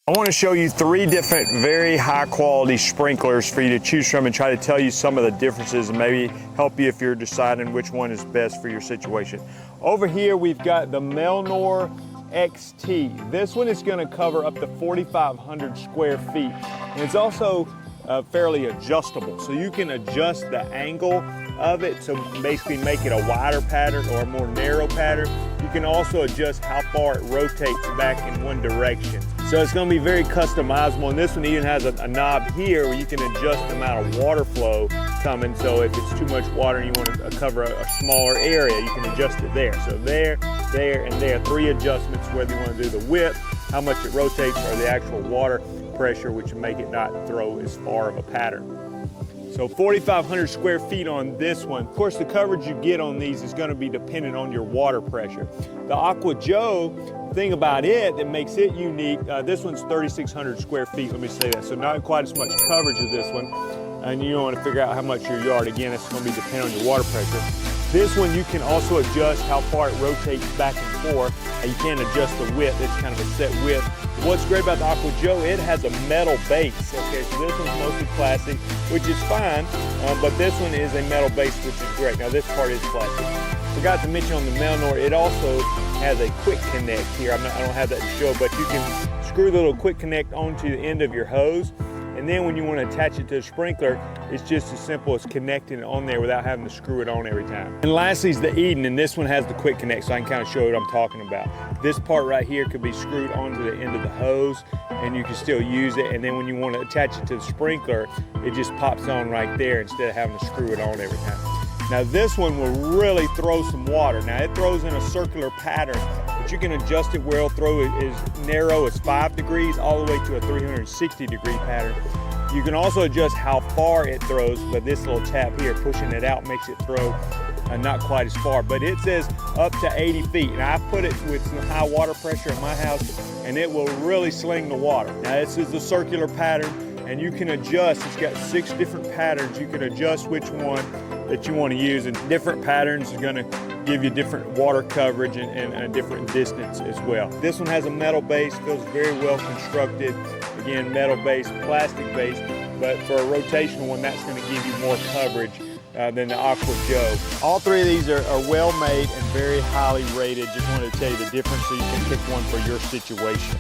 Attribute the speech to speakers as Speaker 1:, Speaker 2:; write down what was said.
Speaker 1: I want to show you 3 different very high quality sprinklers for you to choose from and try to tell you some of the differences and maybe help you if you're deciding which one is best for your situation. Over here we've got the Melnor XT. This one is going to cover up to 4,500 square feet, and it's also fairly adjustable, so you can adjust the angle of it to basically make it a wider pattern or a more narrow pattern. You can also adjust how far it rotates back in one direction. So it's going to be very customizable, and this one even has a knob here where you can adjust the amount of water flow coming. So if it's too much water and you want to cover a smaller area, you can adjust it there. So there, and there, 3 adjustments, whether you want to do the width, how much it rotates, or the actual water pressure, which will make it not throw as far of a pattern. So 4,500 square feet on this one. Of course, the coverage you get on these is going to be dependent on your water pressure. The Aqua thing about it that makes it unique, this one's 3,600 square feet, let me say that. So not quite as much coverage as this one. And you want to figure out how much your yard, again, it's going to be dependent on your water pressure. This one, you can also adjust how far it rotates back and forth. You can adjust the width, it's kind of a set width. What's great about the Aqua, it has a metal base. Okay, so this one's mostly plastic, which is fine, but this one is a metal base, which is great. Now this part is plastic. Forgot to mention on the Melnor, it also has a quick connect here. I don't have that to show, but you can screw the little quick connect onto the end of your hose. And then when you want to attach it to a sprinkler, it's just as simple as connecting it on there without having to screw it on every time. And lastly is the Eden, and this one has the quick connect, so I can kind of show you what I'm talking about. This part right here could be screwed onto the end of the hose, and you can still use it. And then when you want to attach it to the sprinkler, it just pops on right there instead of having to screw it on every time. Now this one will really throw some water. Now it throws in a circular pattern, but you can adjust it where it'll throw it as narrow as 5 degrees all the way to a 360-degree pattern. You can also adjust how far it throws, but this little tap here, pushing it out, makes it throw not quite as far. But it says up to 80 feet. And I put it with some high water pressure in my house, and it will really sling the water. Now this is the circular pattern, and you can adjust. It's got 6 different patterns. You can adjust which one that you want to use, and different patterns are going to give you different water coverage and a different distance as well. This one has a metal base, feels very well constructed. Again, metal base, plastic base, but for a rotational one, that's going to give you more coverage than the Aqua. All 3 of these are well made and very highly rated. Just wanted to tell you the difference so you can pick one for your situation.